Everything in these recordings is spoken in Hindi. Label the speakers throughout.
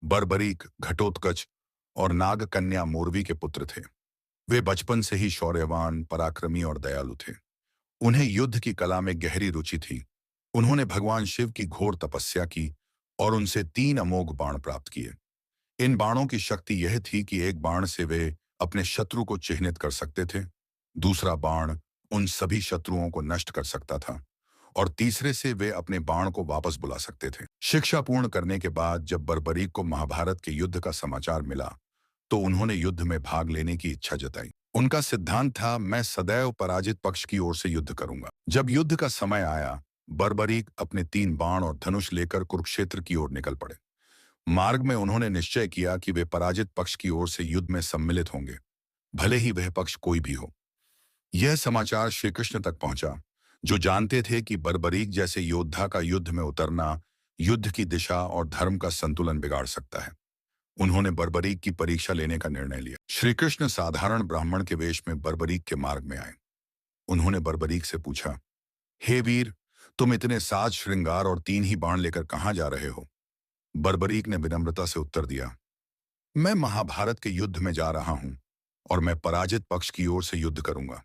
Speaker 1: बर्बरीक, घटोत्कच और नागकन्या मोरवी के पुत्र थे। वे बचपन से ही शौर्यवान, पराक्रमी और दयालु थे। उन्हें युद्ध की कला में गहरी रुचि थी। उन्होंने भगवान शिव की घोर तपस्या की और उनसे 3 अमोघ बाण प्राप्त किए। इन बाणों की शक्ति यह थी कि एक बाण से वे अपने शत्रु को चिह्नित कर सकते थे, दूसरा बाण उन सभी शत्रुओं को नष्ट कर सकता था और तीसरे से वे अपने बाण को वापस बुला सकते थे। शिक्षा पूर्ण करने के बाद जब बर्बरीक को महाभारत के युद्ध का समाचार मिला, तो उन्होंने युद्ध में भाग लेने की इच्छा जताई। उनका सिद्धांत था, मैं सदैव पराजित पक्ष की ओर से युद्ध करूंगा। जब युद्ध का समय आया, बर्बरीक अपने 3 बाण और धनुष लेकर कुरुक्षेत्र की ओर निकल पड़े। मार्ग में उन्होंने निश्चय किया कि वे पराजित पक्ष की ओर से युद्ध में सम्मिलित होंगे, भले ही वह पक्ष कोई भी हो। यह समाचार श्री कृष्ण तक पहुंचा, जो जानते थे कि बर्बरीक जैसे योद्धा का युद्ध में उतरना युद्ध की दिशा और धर्म का संतुलन बिगाड़ सकता है। उन्होंने बर्बरीक की परीक्षा लेने का निर्णय लिया। श्री कृष्ण साधारण ब्राह्मण के वेश में बर्बरीक के मार्ग में आए। उन्होंने बर्बरीक से पूछा, हे वीर, तुम इतने साज श्रृंगार और 3 ही बाण लेकर कहाँ जा रहे हो? बर्बरीक ने विनम्रता से उत्तर दिया, मैं महाभारत के युद्ध में जा रहा हूं और मैं पराजित पक्ष की ओर से युद्ध करूंगा।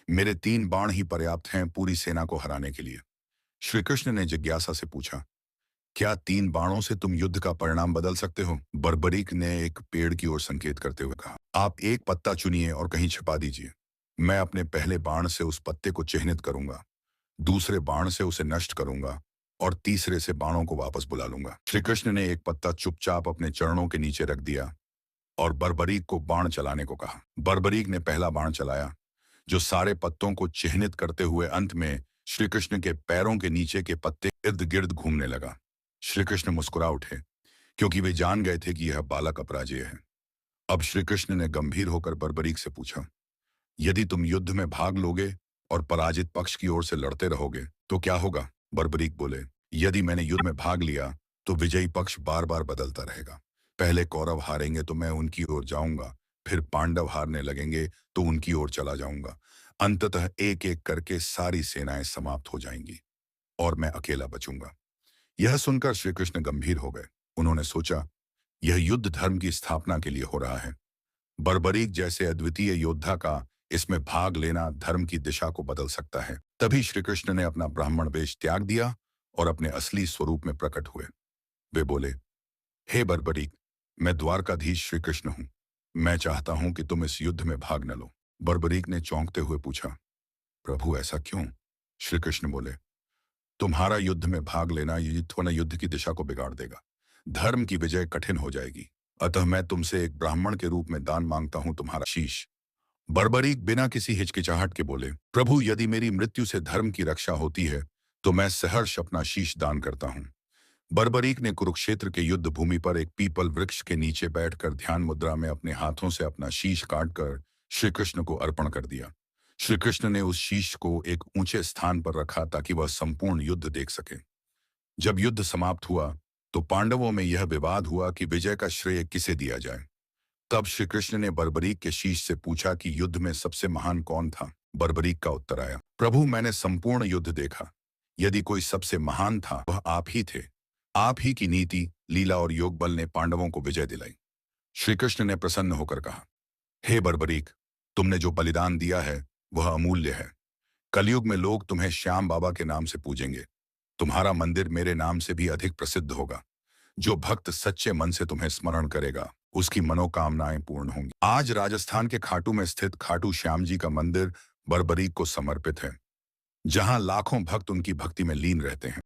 Speaker 1: मेरे 3 बाण ही पर्याप्त हैं पूरी सेना को हराने के लिए। श्री कृष्ण ने जिज्ञासा से पूछा, क्या 3 बाणों से तुम युद्ध का परिणाम बदल सकते हो? बर्बरीक ने एक पेड़ की ओर संकेत करते हुए कहा, आप एक पत्ता चुनिए और कहीं छिपा दीजिए। मैं अपने पहले बाण से उस पत्ते को चिह्नित करूंगा, दूसरे बाण से उसे नष्ट करूंगा और तीसरे से बाणों को वापस बुला लूंगा। श्री कृष्ण ने एक पत्ता चुपचाप अपने चरणों के नीचे रख दिया और बर्बरीक को बाण चलाने को कहा। बर्बरीक ने पहला बाण चलाया, जो सारे पत्तों को चिह्नित करते हुए अंत में श्री कृष्ण के पैरों के नीचे के पत्ते इर्द गिर्द घूमने लगा। श्री कृष्ण मुस्कुरा उठे, क्योंकि वे जान गए थे कि यह बालक अपराजेय है। अब श्री कृष्ण ने गंभीर होकर बर्बरीक से पूछा, यदि तुम युद्ध में भाग लोगे और पराजित पक्ष की ओर से लड़ते रहोगे तो क्या होगा? बर्बरीक बोले, यदि मैंने युद्ध में भाग लिया तो विजयी पक्ष बार बार बदलता रहेगा। पहले कौरव हारेंगे तो मैं उनकी ओर जाऊंगा, फिर पांडव हारने लगेंगे तो उनकी ओर चला जाऊंगा। अंततः एक एक करके सारी सेनाएं समाप्त हो जाएंगी और मैं अकेला बचूंगा। यह सुनकर श्री कृष्ण गंभीर हो गए। उन्होंने सोचा, यह युद्ध धर्म की स्थापना के लिए हो रहा है। बर्बरीक जैसे अद्वितीय योद्धा का इसमें भाग लेना धर्म की दिशा को बदल सकता है। तभी श्री कृष्ण ने अपना ब्राह्मण वेश त्याग दिया और अपने असली स्वरूप में प्रकट हुए। वे बोले, हे बर्बरीक, मैं द्वारकाधीश श्री कृष्ण हूं। मैं चाहता हूं कि तुम इस युद्ध में भाग न लो। बर्बरीक ने चौंकते हुए पूछा, प्रभु ऐसा क्यों? श्री कृष्ण बोले, तुम्हारा युद्ध में भाग लेना युद्ध की दिशा को बिगाड़ देगा। धर्म की विजय कठिन हो जाएगी। अतः मैं तुमसे एक ब्राह्मण के रूप में दान मांगता हूं, तुम्हारा शीश। बर्बरीक बिना किसी हिचकिचाहट के बोले, प्रभु यदि मेरी मृत्यु से धर्म की रक्षा होती है तो मैं सहर्ष अपना शीश दान करता हूं। बर्बरीक ने कुरुक्षेत्र के युद्ध भूमि पर एक पीपल वृक्ष के नीचे बैठकर ध्यान मुद्रा में अपने हाथों से अपना शीश काटकर श्री कृष्ण को अर्पण कर दिया। श्री कृष्ण ने उस शीश को एक ऊंचे स्थान पर रखा ताकि वह संपूर्ण युद्ध देख सके। जब युद्ध समाप्त हुआ तो पांडवों में यह विवाद हुआ कि विजय का श्रेय किसे दिया जाए। तब श्री कृष्ण ने बर्बरीक के शीश से पूछा कि युद्ध में सबसे महान कौन था। बर्बरीक का उत्तर आया, प्रभु मैंने संपूर्ण युद्ध देखा। यदि कोई सबसे महान था वह आप ही थे। आप ही की नीति, लीला और योग बल ने पांडवों को विजय दिलाई। श्री कृष्ण ने प्रसन्न होकर कहा, हे बर्बरीक, तुमने जो बलिदान दिया है वह अमूल्य है। कलयुग में लोग तुम्हें श्याम बाबा के नाम से पूजेंगे। तुम्हारा मंदिर मेरे नाम से भी अधिक प्रसिद्ध होगा। जो भक्त सच्चे मन से तुम्हें स्मरण करेगा उसकी मनोकामनाएं पूर्ण होंगी। आज राजस्थान के खाटू में स्थित खाटू श्याम जी का मंदिर बर्बरीक को समर्पित है, जहां लाखों भक्त उनकी भक्ति में लीन रहते हैं।